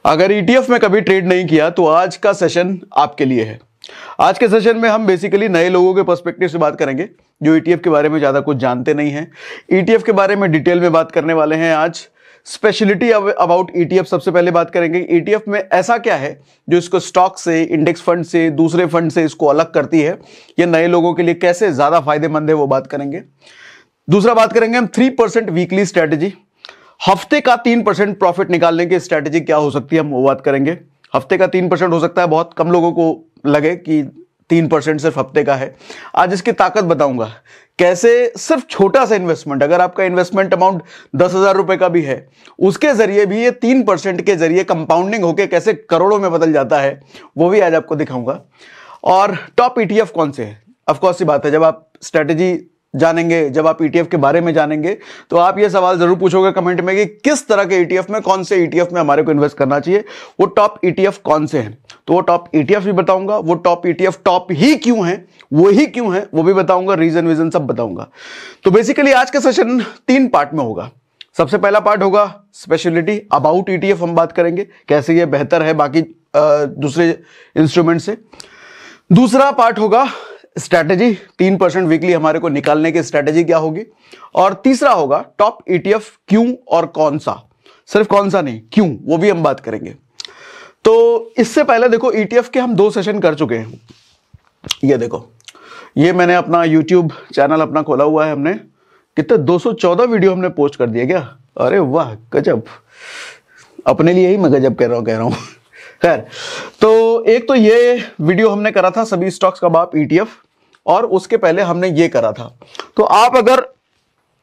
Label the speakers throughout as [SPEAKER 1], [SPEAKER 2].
[SPEAKER 1] अगर ईटीएफ में कभी ट्रेड नहीं किया तो आज का सेशन आपके लिए है। आज के सेशन में हम बेसिकली नए लोगों के पर्सपेक्टिव से बात करेंगे जो ईटीएफ के बारे में ज्यादा कुछ जानते नहीं हैं। ईटीएफ के बारे में डिटेल में बात करने वाले हैं आज। स्पेशलिटी अबाउट ईटीएफ सबसे पहले बात करेंगे। ईटीएफ में ऐसा क्या है जो इसको स्टॉक से, इंडेक्स फंड से, दूसरे फंड से इसको अलग करती है, ये नए लोगों के लिए कैसे ज्यादा फायदेमंद है वो बात करेंगे। दूसरा बात करेंगे हम 3% वीकली स्ट्रेटेजी, हफ्ते का 3% प्रॉफिट निकालने की स्ट्रेटेजी क्या हो सकती है, हम वो बात करेंगे। हफ्ते का 3% हो सकता है, बहुत कम लोगों को लगे कि 3% सिर्फ हफ्ते का है। आज इसकी ताकत बताऊंगा कैसे सिर्फ छोटा सा इन्वेस्टमेंट, अगर आपका इन्वेस्टमेंट अमाउंट 10,000 रुपए का भी है, उसके जरिए भी ये 3% के जरिए कंपाउंडिंग होकर कैसे करोड़ों में बदल जाता है, वो भी आज आपको दिखाऊंगा। और टॉप ईटीएफ कौन से है, ऑफकोर्स सी बात है, जब आप स्ट्रेटेजी जानेंगे, जब आप ईटीएफ के बारे में जानेंगे तो आप ये सवाल जरूर पूछोगे कमेंट में कि किस तरह के ईटीएफ में, कौन से ईटीएफ में हमारे को इन्वेस्ट करना चाहिए, वो टॉप ईटीएफ कौन से हैं। तो वो टॉप ईटीएफ भी बताऊंगा, वो टॉप ईटीएफ टॉप ही क्यों हैं, वो ही क्यों हैं वो भी बताऊंगा, रीजन वीजन सब बताऊंगा। तो बेसिकली आज का सेशन 3 पार्ट में होगा। सबसे पहला पार्ट होगा स्पेशलिटी अबाउट ईटीएफ, हम बात करेंगे कैसे ये बेहतर है बाकी दूसरे इंस्ट्रूमेंट से। दूसरा पार्ट होगा स्ट्रैटेजी, 3% वीकली हमारे को निकालने की स्ट्रैटेजी क्या होगी। और तीसरा होगा टॉप ईटीएफ क्यों और कौन सा, सिर्फ कौन सा नहीं, क्यों, वो भी हम बात करेंगे। तो इससे पहले देखो ईटीएफ के हम 2 सेशन कर चुके हैं। ये देखो, ये मैंने अपना यूट्यूब चैनल अपना खोला हुआ है, हमने कितने 214 वीडियो हमने पोस्ट कर दिया क्या, अरे वाह गजब, अपने लिए ही मैं गजब कह रहा हूं खैर, तो एक तो ये वीडियो हमने करा था सभी स्टॉक्स का बाप ईटीएफ, और उसके पहले हमने ये करा था। तो आप अगर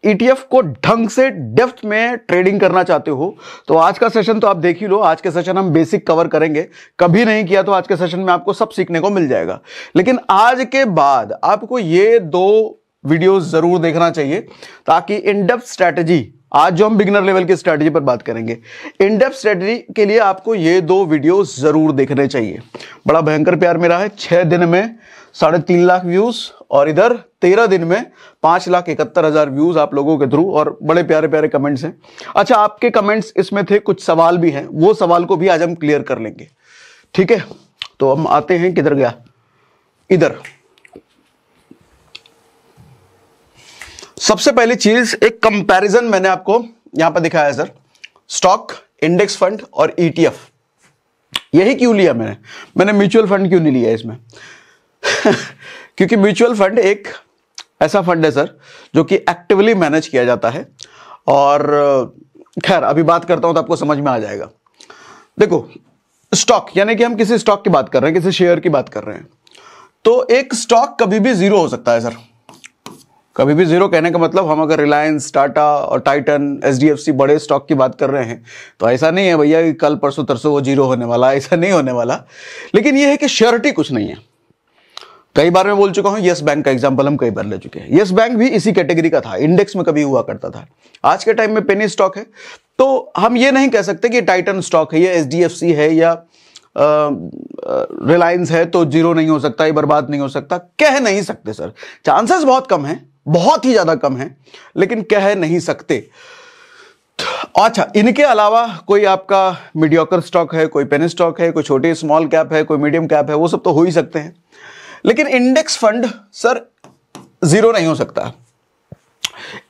[SPEAKER 1] ईटीएफ को ढंग से डेप्थ में ट्रेडिंग करना चाहते हो तो आज का सेशन तो आप देख ही लो। आज के सेशन हम बेसिक कवर करेंगे, कभी नहीं किया तो आज के सेशन में आपको सब सीखने को मिल जाएगा। लेकिन आज के बाद आपको ये 2 वीडियोस जरूर देखना चाहिए ताकि इन डेप्थ स्ट्रैटेजी, आज जो हम बिगिनर लेवल की स्ट्रैटेजी पर बात करेंगे, इन डेप्थ स्ट्रैटेजी के लिए आपको ये 2 वीडियोस जरूर देखने चाहिए। बड़ा भयंकर प्यार मेरा है, 6 दिन में 3.5 लाख व्यूज और इधर 13 दिन में 5,71,000 व्यूज आप लोगों के थ्रू, और बड़े प्यारे प्यारे कमेंट्स हैं। अच्छा, आपके कमेंट्स इसमें थे, कुछ सवाल भी हैं, वो सवाल को भी आज हम क्लियर कर लेंगे, ठीक है। तो हम आते हैं, किधर गया, इधर। सबसे पहली चीज, एक कंपैरिजन मैंने आपको यहां पर दिखाया है सर, स्टॉक, इंडेक्स फंड और ईटीएफ। यही क्यों लिया मैंने म्यूचुअल फंड क्यों नहीं लिया इसमें क्योंकि म्यूचुअल फंड एक ऐसा फंड है सर जो कि एक्टिवली मैनेज किया जाता है। और खैर अभी बात करता हूं तो आपको समझ में आ जाएगा। देखो, स्टॉक यानी कि हम किसी स्टॉक की बात कर रहे हैं, किसी शेयर की बात कर रहे हैं, तो एक स्टॉक कभी भी जीरो हो सकता है सर। कभी भी जीरो कहने का मतलब, हम अगर रिलायंस, टाटा और टाइटन, एचडीएफसी बड़े स्टॉक की बात कर रहे हैं तो ऐसा नहीं है भैया कि कल परसों तरसों वो जीरो होने वाला, ऐसा नहीं होने वाला। लेकिन ये है कि श्योरिटी कुछ नहीं है। कई बार मैं बोल चुका हूं, यस बैंक का एग्जांपल हम कई बार ले चुके हैं। यस बैंक भी इसी कैटेगरी का था, इंडेक्स में कभी हुआ करता था। आज के टाइम में पेनी स्टॉक है, तो हम ये नहीं कह सकते कि टाइटन स्टॉक है या एचडीएफसी है या रिलायंस है तो जीरो नहीं हो सकता, ये बर्बाद नहीं हो सकता, कह नहीं सकते सर। चांसेस बहुत कम है, बहुत ही ज्यादा कम है, लेकिन कह नहीं सकते। अच्छा, इनके अलावा कोई आपका मीडियोकर स्टॉक है, कोई पेनी स्टॉक है, कोई छोटे स्मॉल कैप है, कोई मीडियम कैप है, वो सब तो हो ही सकते हैं। लेकिन इंडेक्स फंड सर जीरो नहीं हो सकता।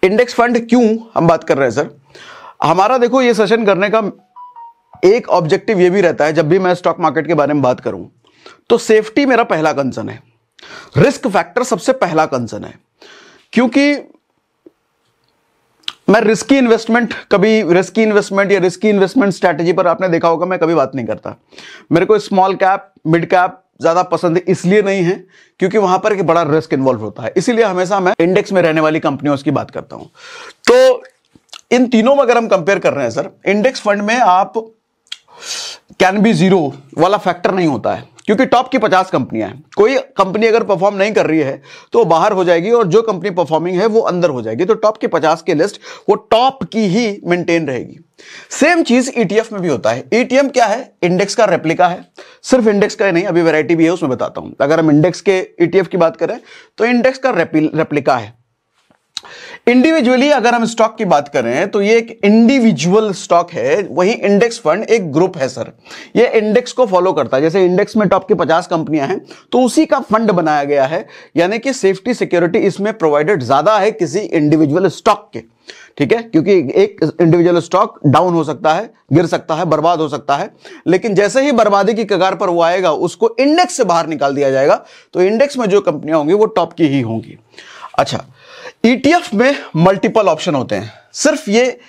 [SPEAKER 1] इंडेक्स फंड क्यों हम बात कर रहे हैं सर, हमारा देखो ये सेशन करने का एक ऑब्जेक्टिव ये भी रहता है, जब भी मैं स्टॉक मार्केट के बारे में बात करूं तो सेफ्टी मेरा पहला कंसर्न है, रिस्क फैक्टर सबसे पहला कंसर्न है। क्योंकि मैं रिस्की इन्वेस्टमेंट या रिस्की इन्वेस्टमेंट स्ट्रैटेजी पर आपने देखा होगा मैं कभी बात नहीं करता। मेरे को स्मॉल कैप, मिड कैप ज्यादा पसंद है, इसलिए नहीं है क्योंकि वहां पर एक बड़ा रिस्क इन्वॉल्व होता है। इसीलिए हमेशा मैं इंडेक्स में रहने वाली कंपनियों की बात करता हूं। तो इन तीनों में अगर हम कंपेयर कर रहे हैं सर, इंडेक्स फंड में आप कैन बी जीरो वाला फैक्टर नहीं होता है, क्योंकि टॉप की 50 कंपनियां हैं। कोई कंपनी अगर परफॉर्म नहीं कर रही है तो बाहर हो जाएगी, और जो कंपनी परफॉर्मिंग है वो अंदर हो जाएगी। तो टॉप की 50 की लिस्ट वो टॉप की ही मेंटेन रहेगी। सेम चीज ईटीएफ में भी होता है। ईटीएफ क्या है, इंडेक्स का रेप्लिका है। सिर्फ इंडेक्स का ही नहीं, अभी वैरायटी भी है, उसमें बताता हूं। अगर हम इंडेक्स के ईटीएफ की बात करें तो इंडेक्स का रेप्लिका है। इंडिविजुअली अगर हम स्टॉक की बात करें तो ये एक इंडिविजुअल स्टॉक है, वहीं इंडेक्स फंड एक ग्रुप है सर। ये इंडेक्स को फॉलो करता है, जैसे इंडेक्स में टॉप की 50 कंपनियां हैं तो उसी का फंड बनाया गया है, यानी कि सेफ्टी सिक्योरिटी इसमें प्रोवाइडेड ज्यादा है किसी इंडिविजुअल स्टॉक के। ठीक है, क्योंकि एक इंडिविजुअल स्टॉक डाउन हो सकता है, गिर सकता है, बर्बाद हो सकता है, लेकिन जैसे ही बर्बादी की कगार पर वो आएगा उसको इंडेक्स से बाहर निकाल दिया जाएगा। तो इंडेक्स में जो कंपनियां होंगी वो टॉप की ही होंगी। अच्छा, ईटीएफ में मल्टीपल ऑप्शन होते हैं। सिर्फ ये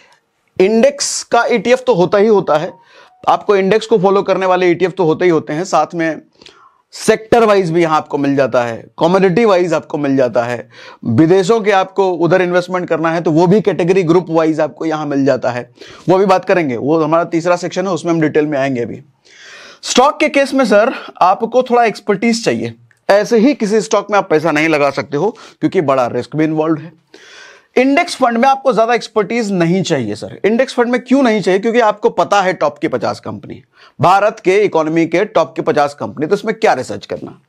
[SPEAKER 1] इंडेक्स का ईटीएफ तो होता ही होता है, आपको इंडेक्स को फॉलो करने वाले ईटीएफ तो होते ही होते हैं, साथ में सेक्टर वाइज भी यहां आपको मिल जाता है, कमोडिटी वाइज आपको मिल जाता है, विदेशों के आपको उधर इन्वेस्टमेंट करना है तो वो भी कैटेगरी ग्रुप वाइज आपको यहां मिल जाता है, वो भी बात करेंगे, वो हमारा तीसरा सेक्शन है, उसमें हम डिटेल में आएंगे। अभी स्टॉक के केस में सर आपको थोड़ा एक्सपर्टीज चाहिए, ऐसे ही किसी स्टॉक में आप पैसा नहीं लगा सकते हो क्योंकि बड़ा रिस्क भी इन्वॉल्व है। इंडेक्स फंड में आपको ज्यादा एक्सपर्टीज नहीं चाहिए सर। इंडेक्स फंड में क्यों नहीं चाहिए? क्योंकि आपको पता है टॉप की 50 कंपनी, भारत के इकोनॉमी के टॉप की 50 कंपनी, तो इसमें क्या रिसर्च करना।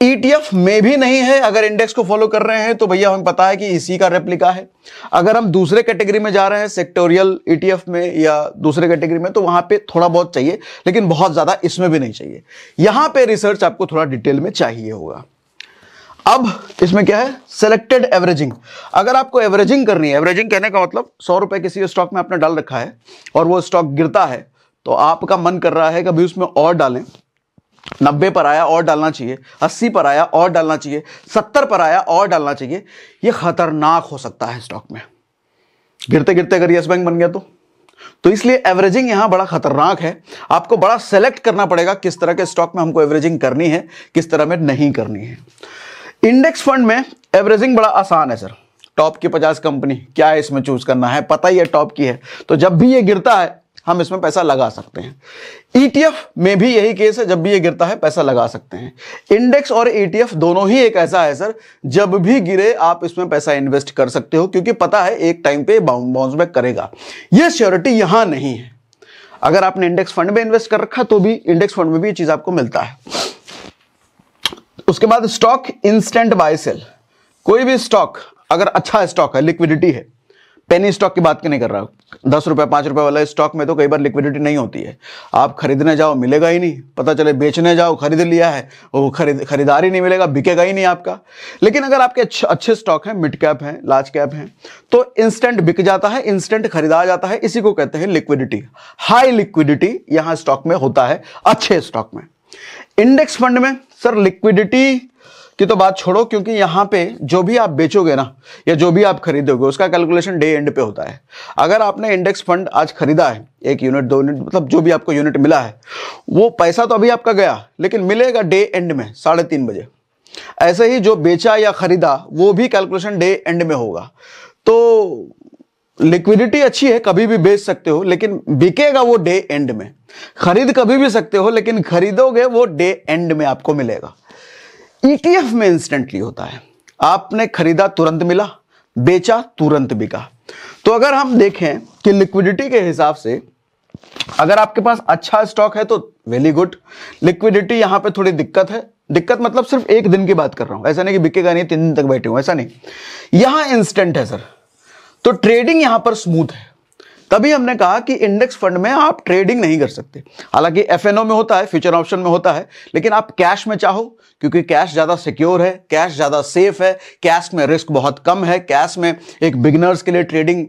[SPEAKER 1] ईटीएफ में भी नहीं है, अगर इंडेक्स को फॉलो कर रहे हैं तो भैया हमें पता है कि इसी का रेप्लिका है। अगर हम दूसरे कैटेगरी में जा रहे हैं, सेक्टोरियल ईटीएफ में या दूसरे कैटेगरी में, तो वहां पे थोड़ा बहुत चाहिए, लेकिन बहुत ज्यादा इसमें भी नहीं चाहिए। यहां पे रिसर्च आपको थोड़ा डिटेल में चाहिए होगा। अब इसमें क्या है, सेलेक्टेड एवरेजिंग। अगर आपको एवरेजिंग करनी है, एवरेजिंग कहने का मतलब 100 रुपए किसी स्टॉक में आपने डाल रखा है और वो स्टॉक गिरता है तो आपका मन कर रहा है कि अभी उसमें और डालें, 90 पर आया और डालना चाहिए, 80 पर आया और डालना चाहिए, 70 पर आया और डालना चाहिए। यह खतरनाक हो सकता है स्टॉक में, गिरते गिरते अगर यस बैंक बन गया तो इसलिए एवरेजिंग यहां बड़ा खतरनाक है। आपको बड़ा सेलेक्ट करना पड़ेगा किस तरह के स्टॉक में हमको एवरेजिंग करनी है, किस तरह में नहीं करनी है। इंडेक्स फंड में एवरेजिंग बड़ा आसान है सर। टॉप की 50 कंपनी, क्या है इसमें चूज करना है, पता ही है टॉप की है, तो जब भी ये गिरता है हम इसमें पैसा लगा सकते हैं। ईटीएफ में भी यही केस है, जब भी ये गिरता है पैसा लगा सकते हैं। इंडेक्स और ईटीएफ दोनों ही एक ऐसा है सर, जब भी गिरे आप इसमें पैसा इन्वेस्ट कर सकते हो, क्योंकि पता है एक टाइम पे बाउंस बैक करेगा। ये श्योरिटी यहां नहीं है। अगर आपने इंडेक्स फंड में इन्वेस्ट कर रखा तो भी इंडेक्स फंड में भी ये चीज आपको मिलता है। उसके बाद स्टॉक इंस्टेंट बाय सेल। कोई भी स्टॉक अगर अच्छा स्टॉक है, लिक्विडिटी है, पेनी स्टॉक की बात नहीं कर रहा हूं, 10 रुपए 5 रुपए वाला स्टॉक में तो कई बार लिक्विडिटी नहीं होती है। आप खरीदने जाओ मिलेगा ही नहीं, पता चले बेचने जाओ, खरीद लिया है वो खरीदार ही नहीं मिलेगा, बिकेगा ही नहीं आपका। लेकिन अगर आपके अच्छे स्टॉक हैं, मिड कैप हैं, लार्ज कैप हैं, तो इंस्टेंट बिक जाता है, इंस्टेंट खरीदा जाता है, इसी को कहते हैं लिक्विडिटी। हाई लिक्विडिटी यहां स्टॉक में होता है, अच्छे स्टॉक में। इंडेक्स फंड में सर लिक्विडिटी की तो बात छोड़ो, क्योंकि यहां पे जो भी आप बेचोगे ना या जो भी आप खरीदोगे उसका कैलकुलेशन डे एंड पे होता है। अगर आपने इंडेक्स फंड आज खरीदा है, 1 यूनिट 2 यूनिट, मतलब जो भी आपको यूनिट मिला है, वो पैसा तो अभी आपका गया, लेकिन मिलेगा डे एंड में 3:30 बजे। ऐसे ही जो बेचा या खरीदा वो भी कैलकुलेशन डे एंड में होगा। तो लिक्विडिटी अच्छी है, कभी भी बेच सकते हो, लेकिन बिकेगा वो डे एंड में। खरीद कभी भी सकते हो, लेकिन खरीदोगे वो डे एंड में आपको मिलेगा। ईटीएफ में इंस्टेंटली होता है, आपने खरीदा तुरंत मिला, बेचा तुरंत बिका। तो अगर हम देखें कि लिक्विडिटी के हिसाब से अगर आपके पास अच्छा स्टॉक है तो वेरी गुड। लिक्विडिटी यहां पे थोड़ी दिक्कत है, दिक्कत मतलब सिर्फ एक दिन की बात कर रहा हूं, ऐसा नहीं कि बिकेगा नहीं 3 दिन तक बैठे हूं, ऐसा नहीं। यहां इंस्टेंट है सर, तो ट्रेडिंग यहां पर स्मूथ है। तभी हमने कहा कि इंडेक्स फंड में आप ट्रेडिंग नहीं कर सकते। हालांकि एफएनओ में होता है, फ्यूचर ऑप्शन में होता है, लेकिन आप कैश में चाहो, क्योंकि कैश ज्यादा सिक्योर है, कैश ज्यादा सेफ है, कैश में रिस्क बहुत कम है, कैश में एक बिगिनर्स के लिए ट्रेडिंग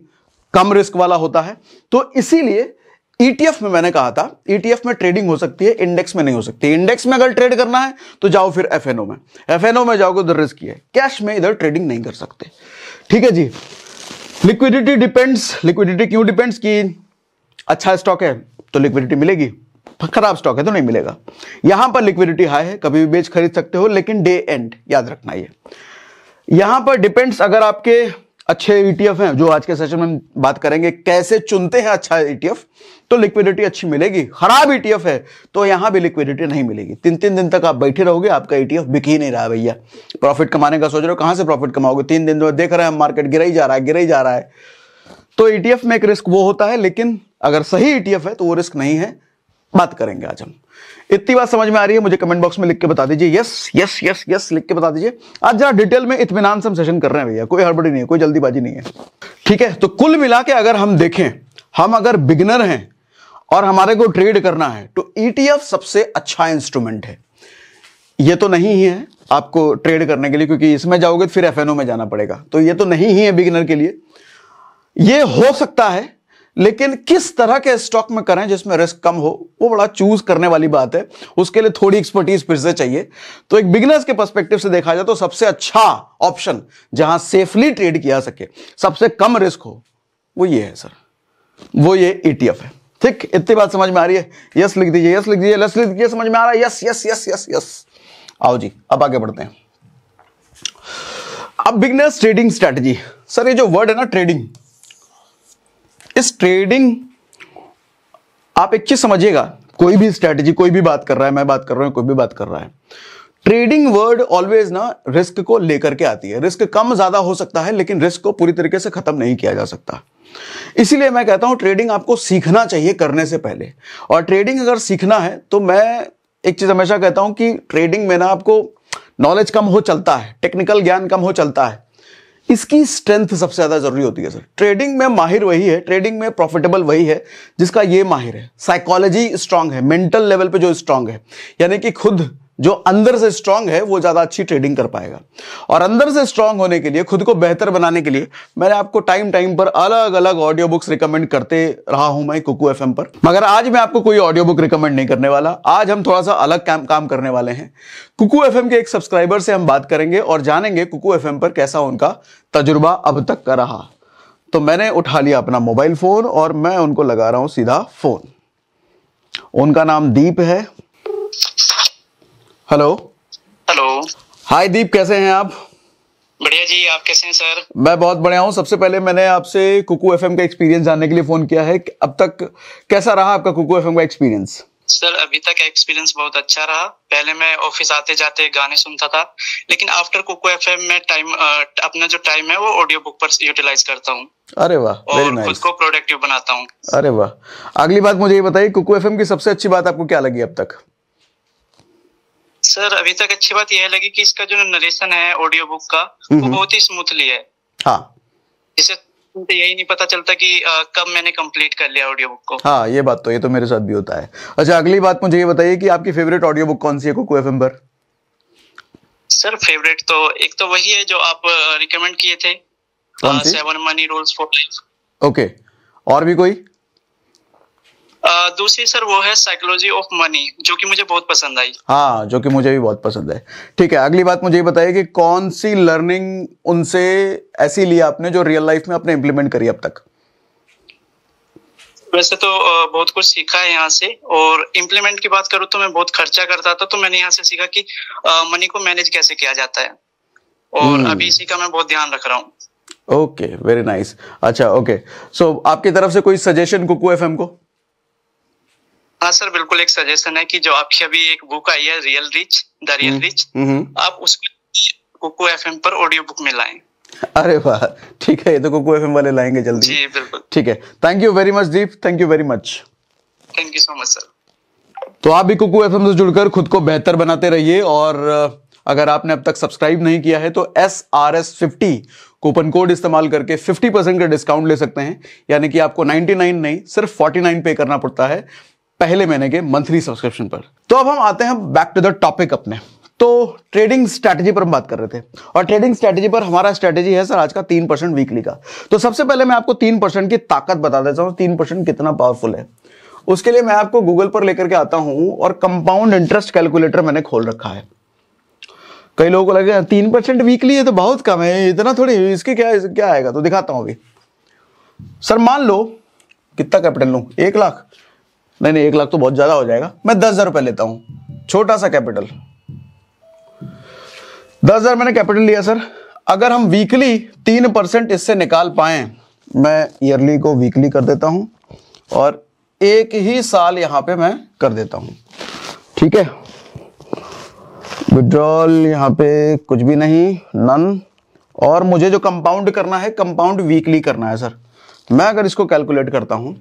[SPEAKER 1] कम रिस्क वाला होता है। तो इसीलिए ईटीएफ में मैंने कहा था, ईटीएफ में ट्रेडिंग हो सकती है, इंडेक्स में नहीं हो सकती। इंडेक्स में अगर ट्रेड करना है तो जाओ फिर एफएनओ में, एफएनओ में जाओगे उधर रिस्क है, कैश में इधर ट्रेडिंग नहीं कर सकते। ठीक है जी। लिक्विडिटी डिपेंड्स, लिक्विडिटी क्यों डिपेंड्स कि अच्छा स्टॉक है तो लिक्विडिटी मिलेगी, खराब स्टॉक है तो नहीं मिलेगा। यहां पर लिक्विडिटी हाई है, कभी भी बेच खरीद सकते हो, लेकिन डे एंड याद रखना। ये यहां पर डिपेंड्स, अगर आपके अच्छे ईटीएफ हैं, जो आज के सेशन में बात करेंगे कैसे चुनते हैं अच्छा ईटीएफ, तो लिक्विडिटी अच्छी मिलेगी। खराब ईटीएफ है तो यहां भी लिक्विडिटी नहीं मिलेगी। 3-3 दिन तक आप बैठे रहोगे, आपका ईटीएफ बिक ही नहीं रहा है भैया। प्रॉफिट कमाने का सोच रहे हो, कहां से प्रॉफिट कमाओगे? 3 दिन में देख रहे हैं मार्केट गिरा ही जा रहा है, गिरा ही जा रहा है। तो ईटीएफ में एक रिस्क वो होता है, लेकिन अगर सही ईटीएफ है तो वो रिस्क नहीं है। बात करेंगे आज हम। इतनी बात समझ में आ रही है? मुझे कमेंट बॉक्स में लिख के बता दीजिए, यस यस यस यस लिख के बता दीजिए। आज जरा डिटेल में इत्मीनान से हम सेशन कर रहे हैं भैया, कोई हड़बड़ी नहीं है, कोई जल्दीबाजी नहीं है, ठीक है। तो कुल मिला के अगर हम देखें, हम अगर बिगिनर हैं और हमारे को ट्रेड करना है तो ETF सबसे अच्छा इंस्ट्रूमेंट है। ये तो नहीं ही है आपको ट्रेड करने के लिए, क्योंकि इसमें जाओगे तो फिर FNO में जाना पड़ेगा, तो ये तो नहीं ही है बिगिनर के लिए। ये हो सकता है, लेकिन किस तरह के स्टॉक में करें जिसमें रिस्क कम हो, वो बड़ा चूज करने वाली बात है। उसके लिए थोड़ी एक्सपर्टीज फिर से चाहिए। तो एक बिगिनर्स के पर्सपेक्टिव से देखा जाए तो सबसे अच्छा ऑप्शन जहां सेफली ट्रेड किया सके, सबसे कम रिस्क हो, वो ये है सर, वो ये ETF है। ठीक, इतनी बात समझ में आ रही है? यस लिख दीजिए, यस लिख दीजिए, यस लिख दीजिए। समझ में आ रहा है? Yes yes yes yes yes. आओ जी, अब आगे बढ़ते हैं। अब बिगिनर्स ट्रेडिंग स्ट्रेटजी। सर ये जो वर्ड है ना ट्रेडिंग, इस ट्रेडिंग, आप एक चीज समझिएगा, कोई भी स्ट्रेटजी, कोई भी बात कर रहा है, मैं बात कर रहा हूं, कोई भी बात कर रहा है, ट्रेडिंग वर्ड ऑलवेज ना रिस्क को लेकर के आती है। रिस्क कम ज्यादा हो सकता है, लेकिन रिस्क को पूरी तरीके से खत्म नहीं किया जा सकता। इसीलिए मैं कहता हूं ट्रेडिंग आपको सीखना चाहिए करने से पहले। और ट्रेडिंग अगर सीखना है तो मैं एक चीज हमेशा कहता हूं कि ट्रेडिंग में ना आपको नॉलेज कम हो चलता है, टेक्निकल ज्ञान कम हो चलता है, इसकी स्ट्रेंथ सबसे ज्यादा जरूरी होती है सर। ट्रेडिंग में माहिर वही है, ट्रेडिंग में प्रॉफिटेबल वही है जिसका ये माहिर है, साइकोलॉजी स्ट्रांग है, मेंटल लेवल पे जो स्ट्रांग है, यानी कि खुद जो अंदर से स्ट्रांग है वो ज्यादा अच्छी ट्रेडिंग कर पाएगा। और अंदर से स्ट्रांग होने के लिए, खुद को बेहतर बनाने के लिए, मैंने आपको टाइम टाइम पर अलग अलग ऑडियो बुक्स रिकमेंड करते रहा हूं मैं कुकू FM पर। मगर आज मैं आपको कोई ऑडियो बुक रिकमेंड नहीं करने वाला। आज हम थोड़ा सा अलग काम करने वाले हैं। कुकू FM के एक सब्सक्राइबर से हम बात करेंगे और जानेंगे कुकू FM पर कैसा उनका तजुर्बा अब तक का रहा। तो मैंने उठा लिया अपना मोबाइल फोन और मैं उनको लगा रहा हूं सीधा फोन। उनका नाम दीप है। हेलो।
[SPEAKER 2] हेलो।
[SPEAKER 1] हाय दीप, कैसे हैं आप?
[SPEAKER 2] बढ़िया जी, आप कैसे हैं सर?
[SPEAKER 1] मैं बहुत बढ़िया हूं। सबसे पहले मैंने आपसे कुकू FM का एक्सपीरियंस जानने के लिए फोन किया है। अब तक कैसा रहा आपका कुकू FM का एक्सपीरियंस?
[SPEAKER 2] सर अभी तक एक्सपीरियंस बहुत अच्छा रहा। पहले मैं ऑफिस आते जाते गाने सुनता था, लेकिन आफ्टर कुकू FM में अपना जो टाइम है वो ऑडियो बुक पर यूटिलाइज करता हूँ।
[SPEAKER 1] अरे वाह, वेरी नाइस।
[SPEAKER 2] खुद को प्रोडक्टिव बनाता हूँ।
[SPEAKER 1] अरे वाह। अगली बात मुझे ये बताइए, कुकू FM की सबसे अच्छी बात आपको क्या लगी अब तक?
[SPEAKER 2] सर अभी तक अच्छी बात यह लगी कि इसका जो नरेशन है ऑडियो बुक का, वो बहुत ही स्मूथली है।
[SPEAKER 1] हाँ,
[SPEAKER 2] जिससे यही नहीं पता चलता कि कब मैंने कंप्लीट कर लिया ऑडियो बुक को।
[SPEAKER 1] हाँ ये बात तो, ये तो मेरे साथ भी होता है। अच्छा, अगली बात मुझे ये बताइए कि आपकी फेवरेट ऑडियो बुक कौन सी है कुकू FM पर?
[SPEAKER 2] सर फेवरेट तो एक तो वही है जो आप रिकमेंड किए थे, 7 money rules for life.
[SPEAKER 1] Okay, और भी कोई?
[SPEAKER 2] दूसरी सर वो है साइकोलॉजी ऑफ मनी, जो कि मुझे बहुत पसंद आई।
[SPEAKER 1] हाँ, जो कि मुझे भी बहुत पसंद है। ठीक है, अगली बात मुझे ये बताइए कि कौन सी लर्निंग उनसे ऐसी ली आपने जो रियल लाइफ में आपने इंप्लीमेंट करी अब तक?
[SPEAKER 2] वैसे तो बहुत कुछ सीखा है यहाँ से, और इम्प्लीमेंट की बात करूँ तो मैं बहुत खर्चा करता था, तो मैंने यहाँ से सीखा कि मनी को मैनेज कैसे किया जाता है, और अभी इसी का मैं बहुत ध्यान रख रहा हूँ।
[SPEAKER 1] Okay, very nice. अच्छा, ओके, सो आपकी तरफ से कोई सजेशन कुकू FM को?
[SPEAKER 2] हाँ सर, बिल्कुल एक सजेशन है कि जो आपकी अभी एक बुक आई है real rich, the real rich, आप उसको कुकू FM पर ऑडियो बुक में लाएं।
[SPEAKER 1] अरे वाह, ठीक है, ये तो कुकू FM वाले लाएंगे जल्दी।
[SPEAKER 2] जी बिल्कुल।
[SPEAKER 1] ठीक है, thank you very much Deep, thank you very much.
[SPEAKER 2] Thank you so much sir.
[SPEAKER 1] तो आप भी कुकू FM से जुड़कर खुद को बेहतर बनाते रहिए। और अगर आपने अब तक सब्सक्राइब नहीं किया है तो SRS50 कूपन कोड इस्तेमाल करके 50% का डिस्काउंट ले सकते हैं। यानी कि आपको 99 नहीं, सिर्फ 49 पे करना पड़ता है पहले महीने के मंथली सब्सक्रिप्शन पर। तो अब हम आते हैं बैक टू द टॉपिक अपने। तो ट्रेडिंग स्ट्रैटेजी पर हम बात कर रहे थे, और ट्रेडिंग स्ट्रैटेजी पर हमारा स्ट्रैटेजी है सर आज का 3% वीकली का। तो सबसे पहले मैं आपको 3% की ताकत बता देता हूं, 3% कितना पावरफुल है। उसके लिए मैं आपको गूगल पर लेकर के आता हूं और कंपाउंड इंटरेस्ट कैलकुलेटर मैंने खोल रखा है। कई लोगों को लगेगा 3% वीकली है तो बहुत कम है, इतना थोड़ी, इसके क्या आएगा? तो दिखाता हूं अभी। सर मान लो कितना कैपिटल लूं? 1 लाख? नहीं, 1 लाख तो बहुत ज्यादा हो जाएगा, मैं 10,000 रुपए लेता हूं, छोटा सा कैपिटल। 10,000 मैंने कैपिटल लिया सर। अगर हम वीकली 3% इससे निकाल पाए, मैं ईयरली को वीकली कर देता हूं और एक ही साल यहां पे मैं कर देता हूं। ठीक है, विड्रॉल यहां पे कुछ भी नहीं, नन। और मुझे जो कंपाउंड करना है, कंपाउंड वीकली करना है सर। मैं अगर इसको कैलकुलेट करता हूं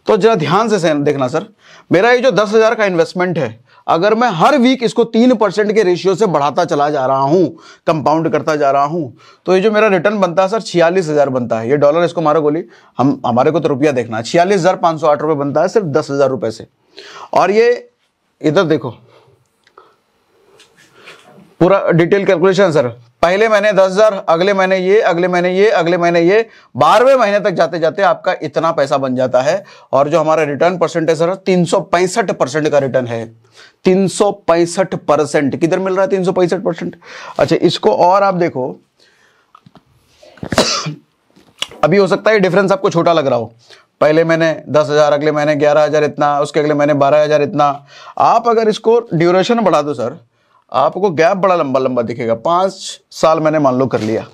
[SPEAKER 1] तो जरा ध्यान से देखना सर, मेरा ये जो 10,000 का इन्वेस्टमेंट है, अगर मैं हर वीक इसको 3% के रेशियो से बढ़ाता चला जा रहा हूं, कंपाउंड करता जा रहा हूं, तो ये जो मेरा रिटर्न बनता है सर 46,000 बनता है। ये डॉलर इसको मारो गोली, हमारे को तो रुपया देखना है। 46,508 रुपये बनता है सिर्फ 10,000 रुपये से। और ये इधर देखो पूरा डिटेल कैलकुलेशन सर, पहले महीने 10,000, अगले महीने ये, अगले महीने ये, अगले महीने ये, 12वें महीने तक जाते जाते आपका इतना पैसा बन जाता है। और जो हमारा रिटर्न परसेंटेज सर 365% का रिटर्न है। 365% किधर मिल रहा है? 365%। अच्छा, इसको और आप देखो, अभी हो सकता है डिफरेंस आपको छोटा लग रहा हो, पहले महीने 10,000, अगले महीने 11,000 इतना, उसके अगले महीने 12,000 इतना। आप अगर इसको ड्यूरेशन बढ़ा दो सर, आपको गैप बड़ा लंबा लंबा दिखेगा। 5 साल मैंने मान लो कर लिया,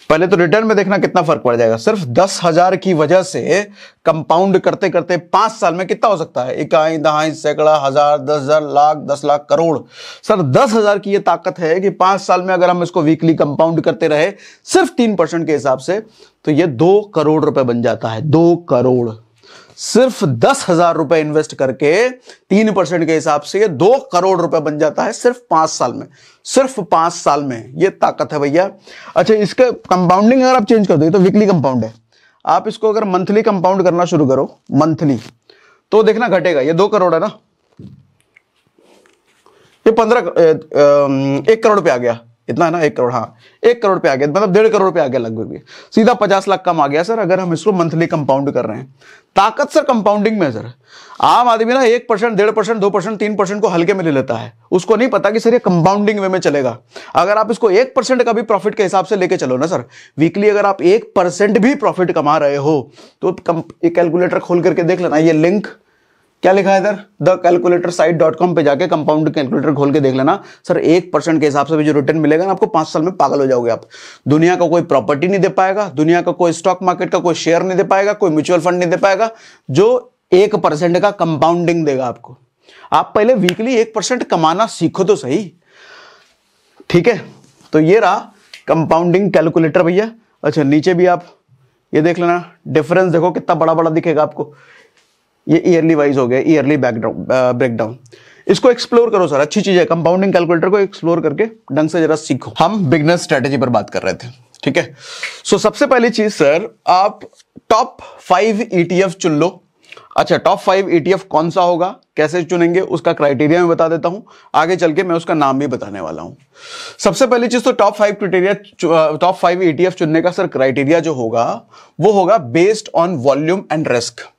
[SPEAKER 1] पहले तो रिटर्न में देखना कितना फर्क पड़ जाएगा। सिर्फ 10,000 की वजह से कंपाउंड करते करते 5 साल में कितना हो सकता है? इकाई, दहाई, सैकड़ा, हजार, 10,000, लाख, 10 लाख, करोड़। सर 10,000 की ये ताकत है कि 5 साल में अगर हम इसको वीकली कंपाउंड करते रहे सिर्फ 3% के हिसाब से, तो ये 2 करोड़ रुपए बन जाता है। 2 करोड़ सिर्फ 10,000 रुपए इन्वेस्ट करके 3% के हिसाब से ये 2 करोड़ रुपए बन जाता है सिर्फ 5 साल में। सिर्फ 5 साल में ये ताकत है भैया। अच्छा, इसका कंपाउंडिंग अगर आप चेंज कर दो, तो वीकली कंपाउंड है, आप इसको अगर मंथली कंपाउंड करना शुरू करो, मंथली, तो देखना घटेगा। ये 2 करोड़ है ना, ये 1 करोड़ पे आ गया, इतना है ना, 1 करोड़, हाँ 1 करोड़ पे आ गया, मतलब 1.5 करोड़ पे आ गया लगभग, सीधा 50 लाख कम आ गया सर, अगर हम इसको मंथली कंपाउंड कर रहे हैं। ताकत सर कंपाउंडिंग में सर, आम आदमी ना 1%, 1.5%, 2%, 3% को हल्के में ले लेता है, उसको नहीं पता कि सर ये कंपाउंडिंग वे में चलेगा। अगर आप इसको 1% का भी प्रॉफिट के हिसाब से लेके चलो ना सर, वीकली अगर आप 1% भी प्रॉफिट कमा रहे हो, तो कैलकुलेटर खोल करके देख लेना, ये लिंक क्या लिखा है इधर, thecalculatorSite.com पे जाके कंपाउंड कैलकुलेटर खोल के देख लेना सर। 1% के हिसाब से भी जो रिटर्न मिलेगा ना आपको, 5 साल में पागल हो जाओगे आप। दुनिया का कोई प्रॉपर्टी नहीं दे पाएगा, दुनिया का कोई स्टॉक मार्केट का कोई शेयर नहीं दे पाएगा, कोई म्यूचुअल फंड नहीं दे पाएगा जो 1% का कंपाउंडिंग देगा आपको। आप पहले वीकली 1% कमाना सीखो तो सही, ठीक है। तो ये रहा कंपाउंडिंग कैलकुलेटर भैया। अच्छा, नीचे भी आप ये देख लेना, डिफरेंस देखो कितना बड़ा बड़ा दिखेगा आपको। ये ईयरली वाइज हो गया, ईयरली ब्रेकडाउन। इसको एक्सप्लोर करो सर, अच्छी चीज है। कंपाउंडिंग कैलकुलेटर को एक्सप्लोर करके ढंग से जरा सीखो। हम बिगनर स्ट्रेटेजी पर बात कर रहे थे, ठीक है। सो सबसे पहली चीज सर, आप टॉप 5 ETF चुन लो। अच्छा, टॉप 5 ETF कौन सा होगा, कैसे चुनेंगे, उसका क्राइटेरिया मैं बता देता हूं, आगे चल के मैं उसका नाम भी बताने वाला हूं। सबसे पहली चीज तो टॉप 5 ETF चुनने का सर क्राइटेरिया जो होगा वो होगा based on volume and risk.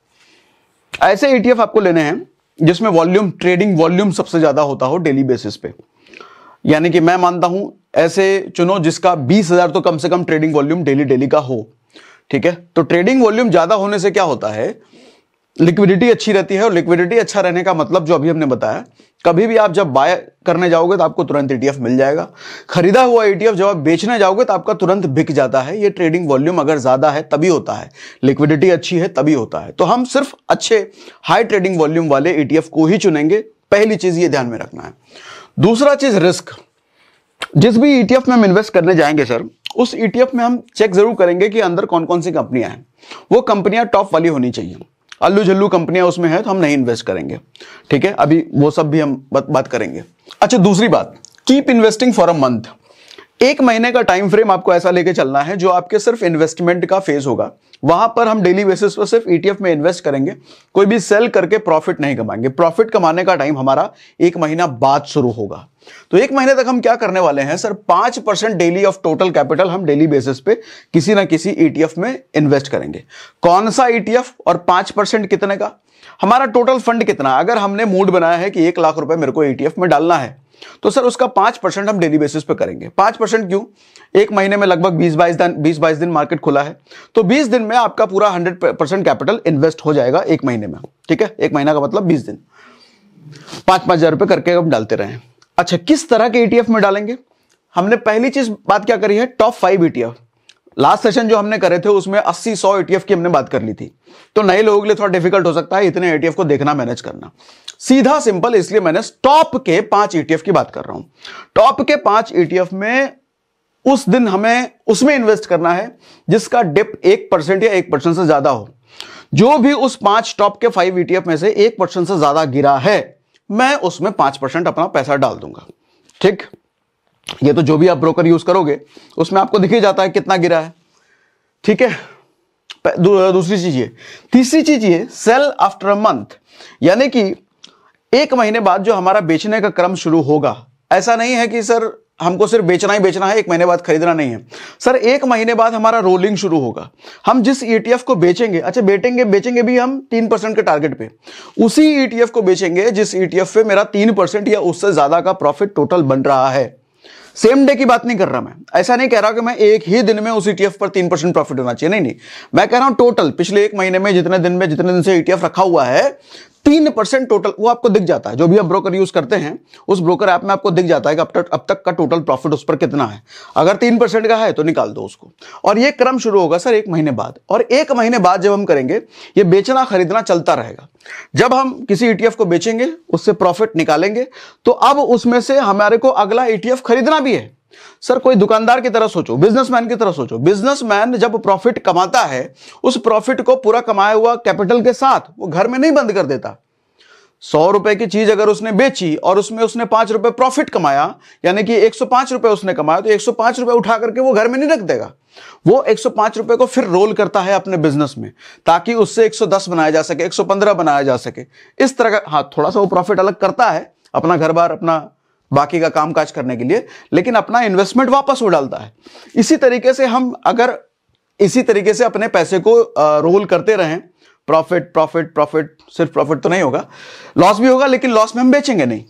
[SPEAKER 1] ऐसे ETF आपको लेने हैं जिसमें वॉल्यूम, ट्रेडिंग वॉल्यूम सबसे ज्यादा होता हो डेली बेसिस पे। यानी कि मैं मानता हूं ऐसे चुनो जिसका 20,000 तो कम से कम ट्रेडिंग वॉल्यूम डेली का हो, ठीक है। तो ट्रेडिंग वॉल्यूम ज्यादा होने से क्या होता है, लिक्विडिटी अच्छी रहती है, और लिक्विडिटी अच्छा रहने का मतलब जो अभी हमने बताया, कभी भी आप जब बाय करने जाओगे तो आपको तुरंत ETF मिल जाएगा। खरीदा हुआ ETF जब आप बेचने जाओगे तो आपका तुरंत बिक जाता है। ये ट्रेडिंग वॉल्यूम अगर ज्यादा है तभी होता है, लिक्विडिटी अच्छी है तभी होता है। तो हम सिर्फ अच्छे हाई ट्रेडिंग वॉल्यूम वाले ETF को ही चुनेंगे, पहली चीज ये ध्यान में रखना है। दूसरा चीज रिस्क। जिस भी ETF में हम इन्वेस्ट करने जाएंगे सर, उस ETF में हम चेक जरूर करेंगे कि अंदर कौन कौन सी कंपनियां हैं। वो कंपनियां टॉप वाली होनी चाहिए। अल्लू जल्लू कंपनियां उसमें है तो हम नहीं इन्वेस्ट करेंगे, ठीक है। अभी वो सब भी हम बात करेंगे। अच्छा, दूसरी बात, keep investing for a month. 1 महीने का टाइम फ्रेम आपको ऐसा लेके चलना है जो आपके सिर्फ इन्वेस्टमेंट का फेज होगा। वहां पर हम डेली बेसिस पर सिर्फ ETF में इन्वेस्ट करेंगे, कोई भी सेल करके प्रॉफिट नहीं कमाएंगे। प्रॉफिट कमाने का टाइम हमारा 1 महीना बाद शुरू होगा। तो 1 महीने तक हम क्या करने वाले हैं sir, 5% daily of total capital हम डेली बेसिस पे किसी ना किसी ETF में इन्वेस्ट करेंगे। कौन सा ETF और 5% कितने का, हमारा टोटल फंड कितना। अगर हमने मूड बनाया है कि 1 लाख रुपए मेरे को ETF में डालना है, तो सर उसका 5% हम डेली बेसिस पे करेंगे। 5% क्यों, 1 महीने में लगभग 20-22 दिन मार्केट खुला है, तो 20 दिन में आपका पूरा 100% कैपिटल इन्वेस्ट हो जाएगा 1 महीने में, ठीक है। 1 महीना का मतलब 20 दिन, 5-5 हजार रुपए करके हम डालते रहे। अच्छा, किस तरह के ETF में डालेंगे, हमने पहली चीज बात क्या करी है, टॉप 5 ETF। लास्ट सेशन जो हमने करे थे उसमें 80-100 ETF की हमने बात कर ली थी, तो नए लोगों के लिए थोड़ा डिफिकल्ट हो सकता है इतने ETF को देखना, मैनेज करना। सीधा सिंपल, इसलिए मैंने टॉप के 5 ETF की बात कर रहा हूं। टॉप के 5 ETF में उस दिन हमें उसमें इन्वेस्ट करना है जिसका डिप 1% या 1% से ज्यादा हो। जो भी उस 5 टॉप के 5 ETF में से 1% से ज्यादा गिरा है, मैं उसमें 5% अपना पैसा डाल दूंगा। ठीक, ये तो जो भी आप ब्रोकर यूज करोगे उसमें आपको दिख ही जाता है कितना गिरा है। ठीक है, दूसरी चीज ये। तीसरी चीज ये, सेल आफ्टर अ मंथ, यानी कि 1 महीने बाद जो हमारा बेचने का क्रम शुरू होगा। ऐसा नहीं है कि सर हमको सिर्फ बेचना ही बेचना है, 1 महीने बाद खरीदना नहीं है सर। 1 महीने बाद हमारा रोलिंग शुरू होगा। हम जिस ETF को बेचेंगे, अच्छा बेचेंगे भी हम 3% के टारगेट पे, उसी ETF को बेचेंगे जिस ETF पे मेरा 3% या उससे ज्यादा का प्रॉफिट टोटल बन रहा है। सेम डे की बात नहीं कर रहा मैं, ऐसा नहीं कह रहा कि मैं एक ही दिन में उस ETF पर 3% प्रॉफिट होना चाहिए, नहीं, मैं कह रहा हूं टोटल पिछले 1 महीने में जितने दिन से ETF रखा हुआ है 3% टोटल, वो आपको दिख जाता है। जो भी आप ब्रोकर यूज करते हैं उस ब्रोकर ऐप में आपको दिख जाता है कि अब तक का टोटल प्रॉफिट उस पर कितना है। अगर 3% का है तो निकाल दो उसको, और ये क्रम शुरू होगा सर 1 महीने बाद। और 1 महीने बाद जब हम करेंगे, ये बेचना खरीदना चलता रहेगा। जब हम किसी ETF को बेचेंगे, उससे प्रॉफिट निकालेंगे, तो अब उसमें से हमारे को अगला ETF खरीदना भी है। सर कोई दुकानदार की तरह सोचो, बिजनेसमैन की तरह सोचो। बिजनेसमैन जब प्रॉफिट कमाता है, उस प्रॉफिट को पूरा कमाया हुआ कैपिटल के साथ वो घर में नहीं बंद कर देता। 100 रुपए की चीज अगर उसने बेची और उसमें उसने 5 रुपए प्रॉफिट कमाया, यानी कि 105 रुपए उसने कमाया, तो 105 रुपए उठा करके वो घर में नहीं रख देगा। वो 105 रुपए को फिर रोल करता है अपने बिजनेस में, ताकि उससे 110 बनाया जा सके, 115 बनाया जा सके। इस तरह का, हाँ, थोड़ा सा वो प्रॉफिट अलग करता है अपना घर बार, अपना बाकी का काम काज करने के लिए, लेकिन अपना इन्वेस्टमेंट वापस वो डालता है। इसी तरीके से हम अगर इसी तरीके से अपने पैसे को रोल करते रहें, प्रॉफिट प्रॉफिट प्रॉफिट, सिर्फ प्रॉफिट तो नहीं होगा, लॉस भी होगा, लेकिन लॉस में हम बेचेंगे नहीं।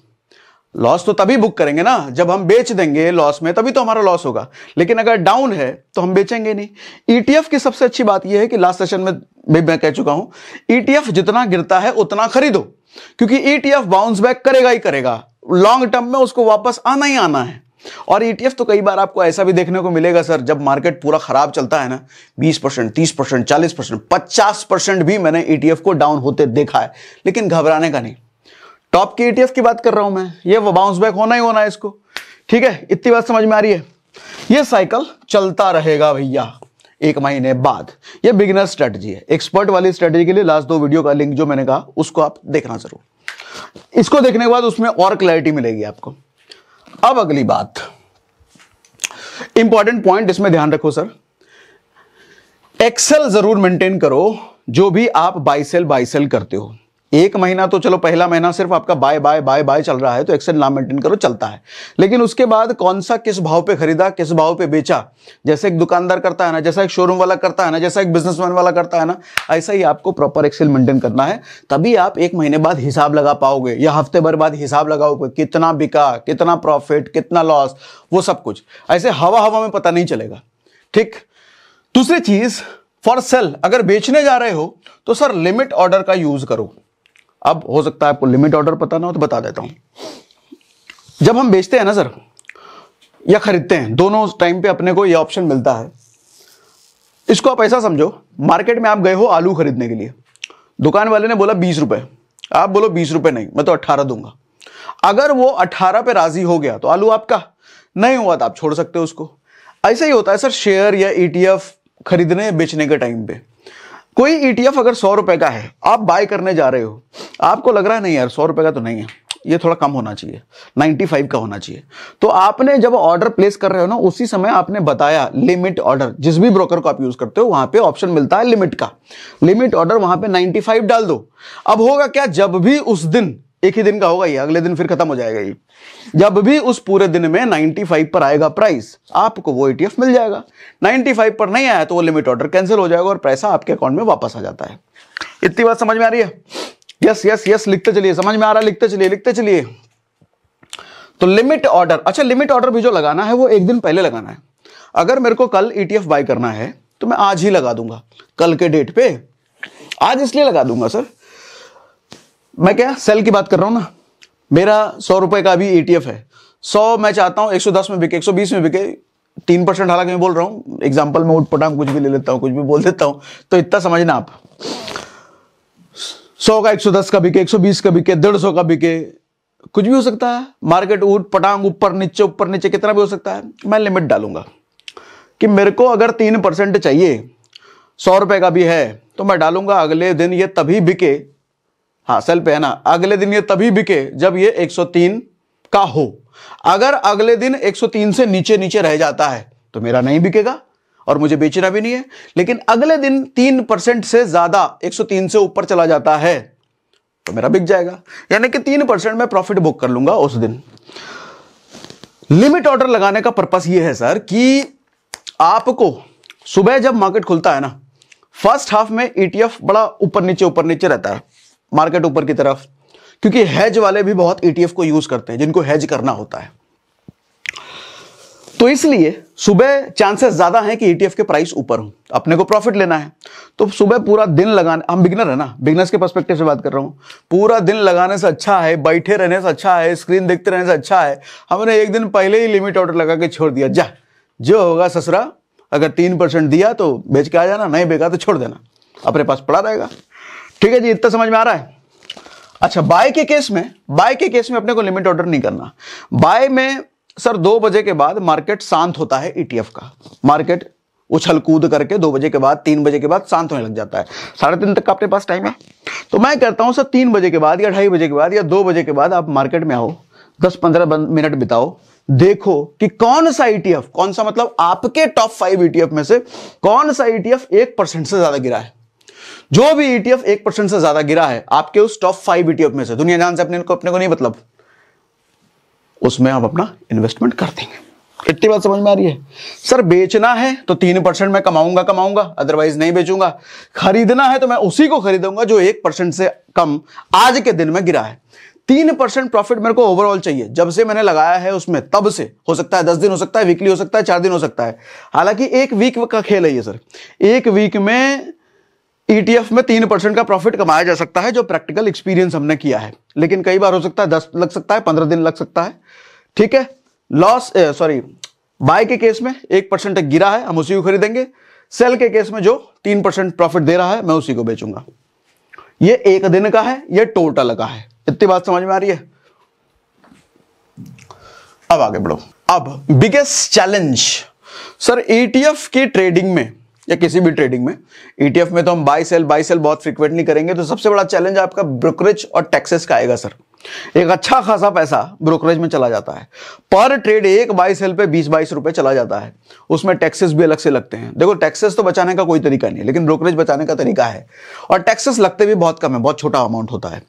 [SPEAKER 1] लॉस तो तभी बुक करेंगे ना जब हम बेच देंगे लॉस में, तभी तो हमारा लॉस होगा। लेकिन अगर डाउन है तो हम बेचेंगे नहीं। ETF की सबसे अच्छी बात यह है कि लास्ट सेशन में भी मैं कह चुका हूं, ETF जितना गिरता है उतना खरीदो, क्योंकि ETF बाउंस बैक करेगा ही करेगा। लॉन्ग टर्म में उसको वापस आना ही आना है। और ETF तो कई बार आपको ऐसा भी देखने को मिलेगा सर, जब मार्केट पूरा खराब चलता है ना, 20%, 30%, 40%, 50% भी मैंने ETF को डाउन होते देखा है, लेकिन घबराने का नहीं। टॉप के ETF की बात कर रहा हूं मैं, ये वो बाउंस बैक होना ही होना है इसको। ठीक है, इतनी बात समझ में आ रही है। ये साइकिल चलता रहेगा भैया 1 महीने बाद। ये बिगिनर स्ट्रेटजी है। एक्सपर्ट वाली स्ट्रेटजी के लिए लास्ट 2 वीडियो का लिंक जो मैंने कहा उसको आप देखना जरूर। इसको देखने के बाद उसमें और क्लैरिटी मिलेगी आपको। अब अगली बात, इंपॉर्टेंट पॉइंट इसमें ध्यान रखो सर, एक्सेल जरूर मेंटेन करो जो भी आप बाय सेल करते हो। 1 महीना तो चलो, पहला महीना सिर्फ आपका बाय बाय बाय बाय चल रहा है तो एक्सेल ना मेंटेन करो, चलता है। लेकिन उसके बाद कौन सा किस भाव पे खरीदा, किस भाव पे बेचा, जैसे एक दुकानदार करता है ना, जैसा एक शोरूम वाला करता है ना, जैसा एक बिजनेसमैन वाला करता है ना, ऐसा ही आपको प्रॉपर एक्सेल मेंटेन करना है। तभी आप 1 महीने बाद हिसाब लगा पाओगे, या हफ्ते भर बाद हिसाब लगाओगे, कितना बिका, कितना प्रॉफिट, कितना लॉस, वो सब कुछ। ऐसे हवा में पता नहीं चलेगा। ठीक। दूसरी चीज, फॉर सेल अगर बेचने जा रहे हो तो सर लिमिट ऑर्डर का यूज करो। अब हो सकता है आपको लिमिट ऑर्डर पता ना हो तो बता देता हूं। जब हम बेचते हैं ना सर या खरीदते हैं, दोनों टाइम पे अपने को यह ऑप्शन मिलता है। इसको आप ऐसा समझो, मार्केट में आप गए हो आलू खरीदने के लिए, दुकान वाले ने बोला 20 रुपए, आप बोलो 20 रुपए नहीं, मैं तो 18 दूंगा। अगर वो 18 पे राजी हो गया तो आलू आपका, नहीं हुआ तो आप छोड़ सकते हो उसको। ऐसा ही होता है सर शेयर या ETF खरीदने बेचने के टाइम पे। कोई ETF अगर 100 रुपए का है, आप बाय करने जा रहे हो, आपको लग रहा है नहीं यार 100 रुपए का तो नहीं है, ये थोड़ा कम होना चाहिए, 95 का होना चाहिए। तो आपने जब ऑर्डर प्लेस कर रहे हो ना, उसी समय आपने बताया लिमिट ऑर्डर, जिस भी ब्रोकर को आप यूज करते हो वहां पे ऑप्शन मिलता है लिमिट का, लिमिट ऑर्डर वहां पे 95 डाल दो। अब होगा क्या, जब भी उस दिन, एक ही दिन का होगा ये, अगले दिन फिर खत्म हो जाएगा ये, जब भी उस पूरे दिन में 95 पर आएगा प्राइस, आपको वो ETF मिल जाएगा। 95 पर नहीं आया तो वो लिमिट ऑर्डर कैंसिल हो जाएगा और पैसा आपके अकाउंट में वापस आ जाता है। इतनी बात समझ में आ रही है? यस यस यस, लिखते चलिए, समझ में आ रहा है, लिखते चलिए लिखते चलिए। तो लिमिट ऑर्डर, अच्छा लिमिट ऑर्डर भी जो लगाना है वो 1 दिन पहले लगाना है। अगर मेरे को कल ETF बाय करना है तो मैं आज ही लगा दूंगा, कल के डेट पे। आज इसलिए लगा दूंगा सर, मैं क्या सेल की बात कर रहा हूं ना, मेरा 100 रुपए का भी ETF है, 100 मैं चाहता हूं 110 में बिके, 120 में बिके, 3%, हालांकि मैं बोल रहा हूं एग्जांपल में, उठ पटांग कुछ भी ले लेता हूं, कुछ भी बोल देता हूं, तो इतना समझना आप, 100 का 110 का बिके, 120 का बिके, 150 का बिके, कुछ भी हो सकता है। मार्केट उठ पटांग ऊपर नीचे कितना भी हो सकता है। मैं लिमिट डालूंगा कि मेरे को अगर 3% चाहिए, 100 रुपए का भी है, तो मैं डालूंगा अगले दिन ये तभी बिके, हाँ सेल पे है ना, अगले दिन ये तभी बिके जब ये 103 का हो। अगर अगले दिन 103 से नीचे नीचे रह जाता है तो मेरा नहीं बिकेगा और मुझे बेचना भी नहीं है। लेकिन अगले दिन 3% से ज्यादा 103 से ऊपर चला जाता है तो मेरा बिक जाएगा, यानी कि 3% में प्रॉफिट बुक कर लूंगा उस दिन। लिमिट ऑर्डर लगाने का पर्पस ये है सर कि आपको सुबह जब मार्केट खुलता है ना, फर्स्ट हाफ में ईटीएफ बड़ा ऊपर नीचे रहता है, मार्केट ऊपर की तरफ, क्योंकि हेज वाले भी बहुत ईटीएफ को यूज करते हैं जिनको हेज करना होता है। तो इसलिए सुबह चांसेस ज्यादा हैं कि ईटीएफ के प्राइस ऊपर हो, अपने को प्रॉफिट लेना है। तो सुबह पूरा दिन लगाने, हम बिगनर है ना, बिगनर्स के पर्सपेक्टिव से बात कर रहा हूं, पूरा दिन लगाने से अच्छा है, बैठे रहने से अच्छा है, स्क्रीन देखते रहने से अच्छा है, हमने एक दिन पहले ही लिमिट ऑर्डर लगा के छोड़ दिया, जा जो होगा ससुरा, अगर 3% दिया तो बेच के आ जाना, नहीं बेचा तो छोड़ देना, अपने पास पड़ा रहेगा। ठीक है जी, इतना समझ में आ रहा है। अच्छा, बाय के केस में अपने को लिमिट ऑर्डर नहीं करना। बाय में सर 2 बजे के बाद मार्केट शांत होता है, ईटीएफ का मार्केट उछल कूद करके 2 बजे के बाद 3 बजे के बाद शांत होने लग जाता है, 3:30 तक का अपने पास टाइम है। तो मैं कहता हूं सर 3 बजे के बाद या 2:30 बजे के बाद या 2 बजे के बाद आप मार्केट में आओ, 10-15 मिनट बिताओ, देखो कि कौन सा ईटीएफ, कौन सा मतलब आपके टॉप 5 ईटीएफ में से कौन सा ईटीएफ 1% से ज्यादा गिरा है। जो भी ईटीएफ 1% से ज्यादा गिरा है आपके उस टॉप 5 ईटीएफ में से, दुनिया जान से अपने को नहीं मतलब, उसमें आप अपना इन्वेस्टमेंट कर देंगे। इतनी बात समझ में आ रही है। सर बेचना है तो 3% में कमाऊंगा, अदरवाइज नहीं बेचूंगा। खरीदना है तो मैं उसी को खरीदूंगा जो 1% से कम आज के दिन में गिरा है। 3% प्रॉफिट मेरे को ओवरऑल चाहिए, जब से मैंने लगाया है उसमें, तब से। हो सकता है 10 दिन हो सकता है, वीकली हो सकता है, 4 दिन हो सकता है। हालांकि 1 वीक का खेल है ये सर, 1 वीक में ईटीएफ में 3% का प्रॉफिट कमाया जा सकता है, जो प्रैक्टिकल एक्सपीरियंस हमने किया है। लेकिन कई बार हो सकता है 10 लग सकता है, 15 दिन लग सकता है। ठीक है, बाय के केस में 1% गिरा है, हम उसी को खरीदेंगे। सेल के केस में जो 3% प्रॉफिट दे रहा है मैं उसी को बेचूंगा। ये 1 दिन का है, ये टोटल का है। इतनी बात समझ में आ रही है। अब आगे बढ़ो। अब बिगेस्ट चैलेंज सर ईटीएफ की ट्रेडिंग में या किसी भी ट्रेडिंग में, ईटीएफ में तो हम बाय सेल बहुत फ्रीक्वेंटली करेंगे, तो सबसे बड़ा चैलेंज आपका ब्रोकरेज और टैक्सेस का आएगा सर। एक अच्छा खासा पैसा ब्रोकरेज में चला जाता है, पर ट्रेड एक बाय सेल पे 20-22 रुपए चला जाता है, उसमें टैक्सेस भी अलग से लगते हैं। देखो टैक्सेस तो बचाने का कोई तरीका नहीं है, लेकिन ब्रोकरेज बचाने का तरीका है, और टैक्सेस लगते भी बहुत कम है, बहुत छोटा अमाउंट होता है।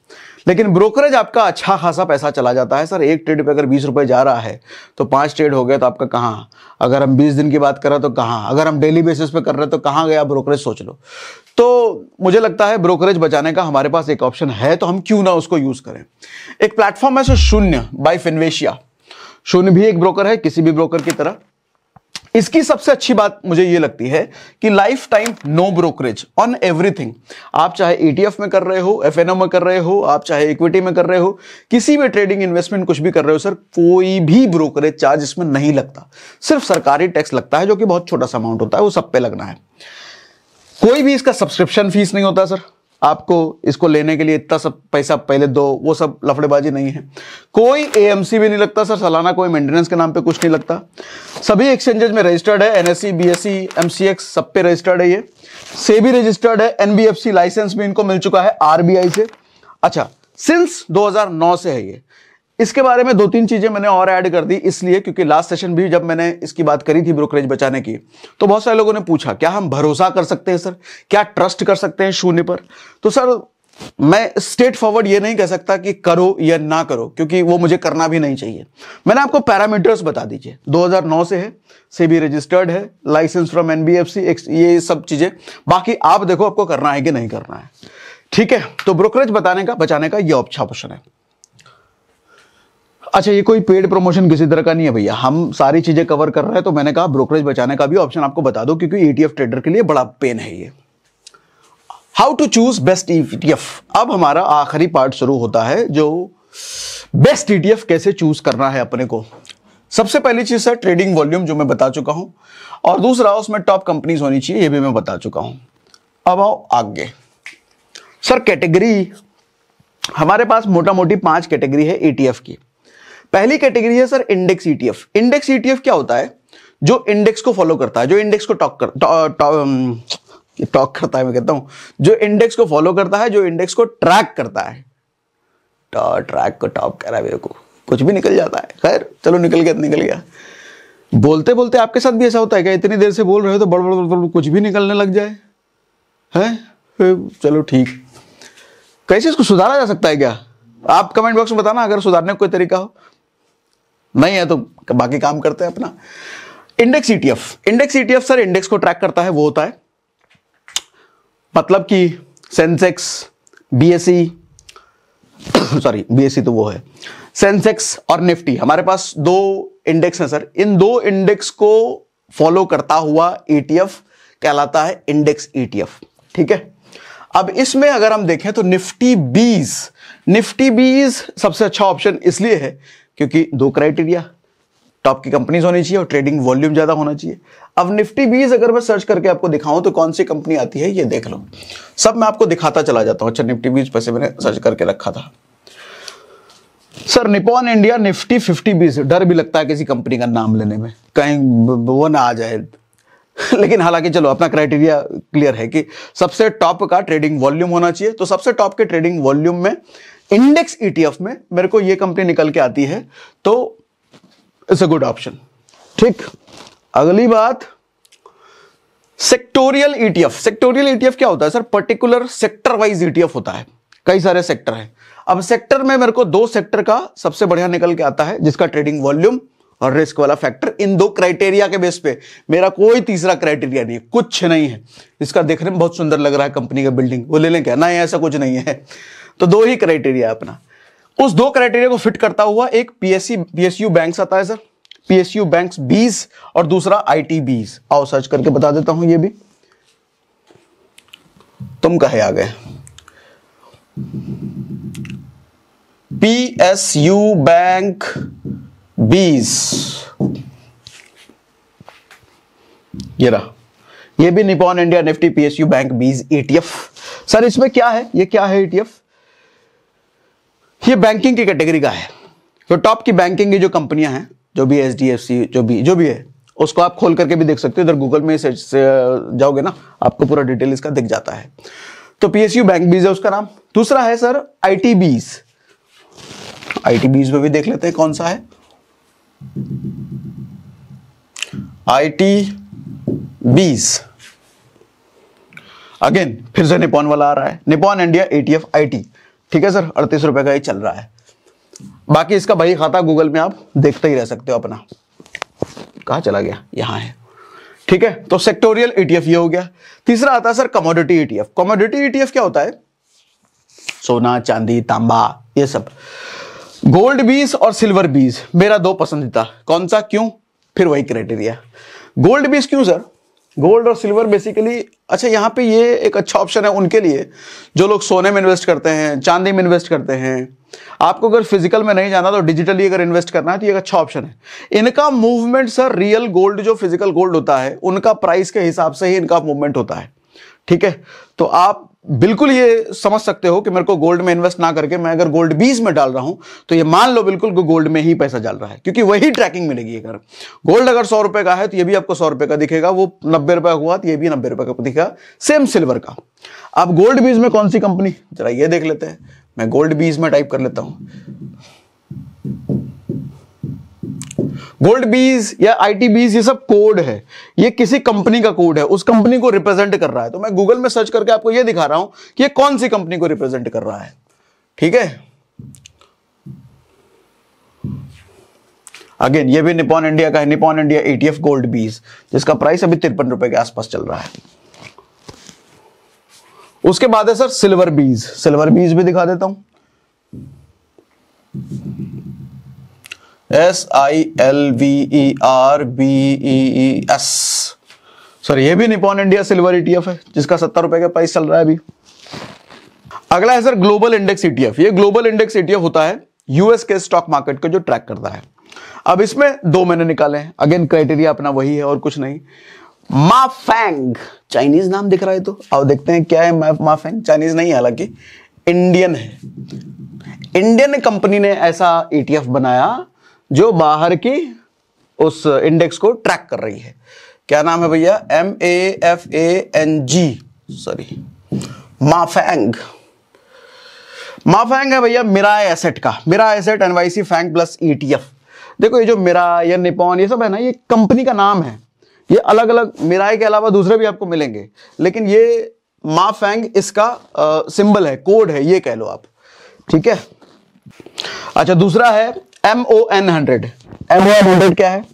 [SPEAKER 1] लेकिन ब्रोकरेज आपका अच्छा खासा पैसा चला जाता है सर। एक ट्रेड पे अगर 20 रुपए जा रहा है तो 5 ट्रेड हो गए तो आपका कहाँ, अगर हम 20 दिन की बात कर रहे तो कहाँ, अगर हम डेली बेसिस पे कर रहे तो कहाँ गया ब्रोकरेज, सोच लो। तो मुझे लगता है ब्रोकरेज बचाने का हमारे पास एक ऑप्शन है, तो हम क्यों ना उसको यूज करें। एक प्लेटफॉर्म है सो शून्य बाय फिनवेशिया। शून्य भी एक ब्रोकर है, किसी भी ब्रोकर की तरह। इसकी सबसे अच्छी बात मुझे यह लगती है कि life time no brokerage on everything. आप चाहे ईटीएफ में कर रहे हो, एफएनओ में कर रहे हो, आप चाहे इक्विटी में कर रहे हो, किसी भी ट्रेडिंग इन्वेस्टमेंट कुछ भी कर रहे हो सर, कोई भी ब्रोकरेज चार्ज इसमें नहीं लगता। सिर्फ सरकारी टैक्स लगता है, जो कि बहुत छोटा सा अमाउंट होता है, वो सब पे लगना है। कोई भी इसका सब्सक्रिप्शन फीस नहीं होता सर, आपको इसको लेने के लिए इतना सब पैसा पहले दो, वो सब लफड़ेबाजी नहीं है। कोई एएमसी भी नहीं लगता सर, सालाना कोई मेंटेनेंस के नाम पे कुछ नहीं लगता। सभी एक्सचेंजेस में रजिस्टर्ड है, एनएससी, बीएसई, एमसीएक्स सब पे रजिस्टर्ड है। ये सेबी रजिस्टर्ड है, एनबीएफसी लाइसेंस भी इनको मिल चुका है आरबीआई से। अच्छा, सिंस 2009 से है ये। इसके बारे में 2-3 चीजें मैंने और ऐड कर दी, इसलिए क्योंकि लास्ट सेशन भी जब मैंने इसकी बात करी थी ब्रोकरेज बचाने की, तो बहुत सारे लोगों ने पूछा क्या हम भरोसा कर सकते हैं सर, क्या ट्रस्ट कर सकते हैं शून्य पर। तो सर मैं स्ट्रेट फॉरवर्ड ये नहीं कह सकता कि करो या ना करो, क्योंकि वो मुझे करना भी नहीं चाहिए। मैंने आपको पैरामीटर्स बता दीजिए, 2009 से है, सेबी रजिस्टर्ड है, लाइसेंस फ्रॉम एनबीएफसी, ये सब चीजें। बाकी आप देखो आपको करना है कि नहीं करना है। ठीक है, तो ब्रोकरेज बचाने का ये अच्छा ऑप्शन है। अच्छा, ये कोई पेड प्रमोशन किसी तरह का नहीं है भैया, हम सारी चीजें कवर कर रहे हैं, तो मैंने कहा ब्रोकरेज बचाने का भी ऑप्शन आपको बता दो, क्योंकि ईटीएफ ट्रेडर के लिए बड़ा पेन है ये। How to choose best ETF. अब हमारा आखिरी पार्ट शुरू होता है, जो बेस्ट ईटीएफ कैसे चूज करना है अपने को। सबसे पहली चीज है ट्रेडिंग वॉल्यूम, जो मैं बता चुका हूं, और दूसरा उसमें टॉप कंपनीज होनी चाहिए, ये भी मैं बता चुका हूं। अब आओ आगे सर, कैटेगरी हमारे पास मोटा मोटी 5 कैटेगरी है ईटीएफ की। पहली कैटेगरी है sir index ETF. Index ETF क्या होता है, जो इंडेक्स को फॉलो करता है, जो इंडेक्स को टॉक करता है, मैं कहता हूं जो इंडेक्स को फॉलो करता है, जो इंडेक्स को ट्रैक करता है। ट्रैक को टॉप कह रहा है को, कुछ भी निकल जाता है। खैर चलो, निकल गया तो निकल गया। बोलते बोलते आपके साथ भी ऐसा होता है क्या? इतनी देर से बोल रहे हो तो बड़ कुछ भी निकलने लग जाए है? चलो ठीक, कैसे इसको सुधारा जा सकता है क्या? आप कमेंट बॉक्स में बताना अगर सुधारने का कोई तरीका हो। नहीं है तो बाकी काम करते हैं अपना। Index ETF, index ETF sir index को ट्रैक करता है। वो होता है मतलब कि सेंसेक्स, बीएसई, सॉरी बीएसई तो वो है, सेंसेक्स और निफ्टी। हमारे पास दो इंडेक्स हैं सर। इन दो इंडेक्स को फॉलो करता हुआ ईटीएफ कहलाता है इंडेक्स ईटीएफ। ठीक है, अब इसमें अगर हम देखें तो निफ्टी 20 सबसे अच्छा ऑप्शन इसलिए है क्योंकि दो क्राइटेरिया, टॉप की कंपनीज होनी चाहिए और ट्रेडिंग वॉल्यूम ज्यादा होना चाहिए। अब निफ्टी 20 अगर मैं सर्च करके आपको दिखाऊं तो कौन सी कंपनी आती है ये देख लो। सब मैं आपको दिखाता चला जाता हूं। अच्छा, निफ्टी 20 पैसे मैंने सर्च करके रखा था सर। निपॉन इंडिया निफ्टी 50-20, डर भी लगता है किसी कंपनी का नाम लेने में, कहीं वो ना आ जाए। लेकिन हालांकि चलो, अपना क्राइटेरिया क्लियर है कि सबसे टॉप का ट्रेडिंग वॉल्यूम होना चाहिए। तो सबसे टॉप के ट्रेडिंग वॉल्यूम में इंडेक्स ईटीएफ में मेरे को ये कंपनी निकल के आती है, तो इट्स अ गुड ऑप्शन। ठीक, अगली बात, सेक्टोरियल ईटीएफ। सेक्टोरियल ईटीएफ क्या होता है sir? Particular sector wise ETF होता है। कई सारे सेक्टर हैं। अब सेक्टर में मेरे को दो सेक्टर का सबसे बढ़िया निकल के आता है जिसका ट्रेडिंग वॉल्यूम और रिस्क वाला फैक्टर, इन दो क्राइटेरिया के बेस पे, मेरा कोई तीसरा क्राइटेरिया नहीं है, कुछ नहीं है। इसका देखने में बहुत सुंदर लग रहा है कंपनी का बिल्डिंग, वो ले लें क्या? ना, ऐसा कुछ नहीं है। तो दो ही क्राइटेरिया है अपना। उस दो क्राइटेरिया को फिट करता हुआ एक पीएसयू बैंक्स आता है सर, पीएसयू बैंक्स 20 और दूसरा आईटी 20। आओ सर्च करके बता देता हूं ये भी। तुम कहे आ गए? पीएसयू बैंक 20, ये रहा। ये भी Nippon India Nifty PSU bank 20 ETF. Sir इसमें क्या है? ये क्या है ईटीएफ? ये बैंकिंग की कैटेगरी का है। तो टॉप की बैंकिंग की जो कंपनियां हैं, जो भी एचडीएफसी, जो भी है, उसको आप खोल करके भी देख सकते हो। इधर गूगल में सर्च से जाओगे ना, आपको पूरा डिटेल इसका दिख जाता है। तो पीएसयू बैंक 20 है उसका नाम। दूसरा है सर आईटी 20। आईटी 20 में भी देख लेते हैं कौन सा है। आईटी 20 अगेन फिर से निपॉन वाला आ रहा है, निपॉन इंडिया एटीएफ आईटी। ठीक है सर, 38 रुपए का ही चल रहा है। बाकी इसका बही खाता गूगल में आप देखते ही रह सकते हो अपना। कहां चला गया? यहां है। ठीक है, तो सेक्टोरियल ईटीएफ ये हो गया। तीसरा आता है sir commodity ETF. Commodity ETF क्या होता है? सोना, चांदी, तांबा, ये सब। गोल्ड 20 और सिल्वर 20 मेरा दो पसंदीदा। कौन सा? क्यों? फिर वही क्राइटेरिया। गोल्ड 20 क्यों सर? गोल्ड और सिल्वर बेसिकली, अच्छा यहां पे ये एक अच्छा ऑप्शन है उनके लिए जो लोग सोने में इन्वेस्ट करते हैं, चांदी में इन्वेस्ट करते हैं। आपको अगर फिजिकल में नहीं जाना तो डिजिटली अगर इन्वेस्ट करना है तो ये एक अच्छा ऑप्शन है। इनका मूवमेंट सर, रियल गोल्ड जो फिजिकल गोल्ड होता है उनका प्राइस के हिसाब से ही इनका मूवमेंट होता है। ठीक है, तो आप बिल्कुल ये समझ सकते हो कि मेरे को गोल्ड में इन्वेस्ट ना करके मैं अगर गोल्ड 20 में डाल रहा हूं तो ये मान लो बिल्कुल गोल्ड में ही पैसा डाल रहा है, क्योंकि वही ट्रैकिंग मिलेगी। अगर गोल्ड अगर 100 रुपए का है तो ये भी आपको 100 रुपए का दिखेगा, वो 90 रुपए हुआ तो ये भी 90 रुपए का दिखेगा, सेम सिल्वर का। अब गोल्ड 20 में कौन सी कंपनी, जरा ये देख लेते हैं। मैं गोल्ड 20 में टाइप कर लेता हूं, गोल्ड 20 या आईटी 20, ये सब कोड है, ये किसी कंपनी का कोड है, उस कंपनी को रिप्रेजेंट कर रहा है। तो मैं गूगल में सर्च करके आपको ये दिखा रहा हूं कि ये कौन सी कंपनी को रिप्रेजेंट कर रहा है। ठीक है, अगेन ये भी निपॉन इंडिया का है, निपॉन इंडिया एटीएफ गोल्ड 20, जिसका प्राइस अभी 53 रुपए के आसपास चल रहा है। उसके बाद है सर सिल्वर 20। सिल्वर 20 भी दिखा देता हूं, SILVERBEES। सर ये भी निपॉन इंडिया सिल्वर ईटीएफ है जिसका 70 रुपए का प्राइस चल रहा है अभी। अगला है सर ग्लोबल इंडेक्स ईटीएफ। ये ग्लोबल इंडेक्स ईटीएफ होता है यूएस के स्टॉक मार्केट को जो ट्रैक करता है। अब इसमें दो मैंने निकाले हैं, अगेन क्राइटेरिया अपना वही है और कुछ नहीं। माफैंग, चाइनीज नाम दिख रहा है, तो आओ देखते हैं क्या है। माफैंग चाइनीज नहीं है, हालांकि इंडियन है। इंडियन कंपनी ने ऐसा ईटीएफ बनाया जो बाहर की उस इंडेक्स को ट्रैक कर रही है। क्या नाम है भैया? MAFANG, sorry, माफैंग। माफैंग है भैया मिराय एसेट का, Mirae asset NYC FANG plus ETF। देखो ये जो मिराय या निपॉन ये सब है ना, ये कंपनी का नाम है। ये अलग अलग, मिराय के अलावा दूसरे भी आपको मिलेंगे, लेकिन ये माफैंग इसका सिंबल है, कोड है, ये कह लो आप, ठीक है। अच्छा, दूसरा है MON 100। MON 100 क्या है?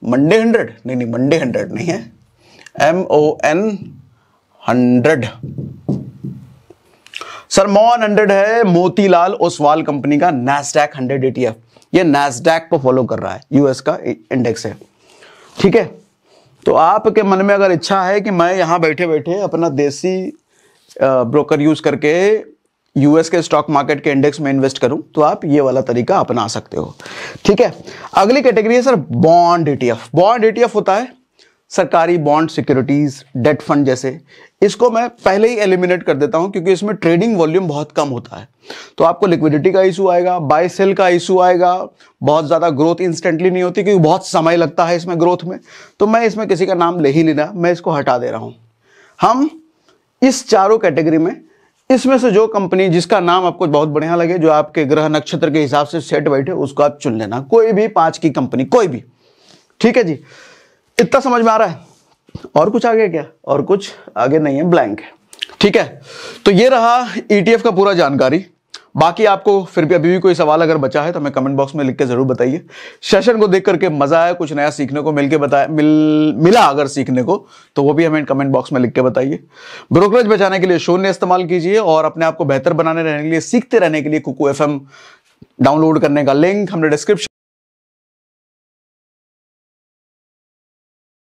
[SPEAKER 1] मंडे 100? नहीं, मंडे 100 नहीं है, MON 100। सर MON 100 है मोतीलाल ओसवाल कंपनी का नैस्डैक 100 ETF। ये नैस्डैक को फॉलो कर रहा है, यूएस का इंडेक्स है, ठीक है। तो आपके मन में अगर इच्छा है कि मैं यहां बैठे बैठे अपना देसी ब्रोकर यूज करके यूएस के स्टॉक मार्केट के इंडेक्स में इन्वेस्ट करूं, तो आप ये वाला तरीका अपना सकते हो, ठीक है। अगली कैटेगरी है sir bond ETF। Bond ETF होता है सरकारी बॉन्ड, सिक्योरिटीज, डेट फंड जैसे। इसको मैं पहले ही एलिमिनेट कर देता हूं क्योंकि इसमें ट्रेडिंग वॉल्यूम बहुत कम होता है, तो आपको लिक्विडिटी का इशू आएगा, बाय सेल का इशू आएगा, बहुत ज्यादा ग्रोथ इंस्टेंटली नहीं होती क्योंकि बहुत समय लगता है इसमें ग्रोथ में। तो मैं इसमें किसी का नाम ले ही नहीं रहा, मैं इसको हटा दे रहा हूं। हम इस चारों कैटेगरी में इसमें से जो कंपनी जिसका नाम आपको बहुत बढ़िया लगे, जो आपके ग्रह नक्षत्र के हिसाब से सेट बैठे, उसको आप चुन लेना, कोई भी 5 की कंपनी, कोई भी, ठीक है जी। इतना समझ में आ रहा है? और कुछ आगे क्या? और कुछ आगे नहीं है, ब्लैंक है, ठीक है। तो ये रहा ETF का पूरा जानकारी। बाकी आपको फिर भी अभी भी कोई सवाल अगर बचा है तो हमें कमेंट बॉक्स में लिख के जरूर बताइए। सेशन को देख करके मजा आया, कुछ नया सीखने को मिला अगर सीखने को, तो वो भी हमें कमेंट बॉक्स में लिख के बताइए। ब्रोकरेज बचाने के लिए शून्य इस्तेमाल कीजिए और अपने आप को बेहतर बनाने रहने के लिए, सीखते रहने के लिए कुकू FM डाउनलोड करने का लिंक हमने डिस्क्रिप्शन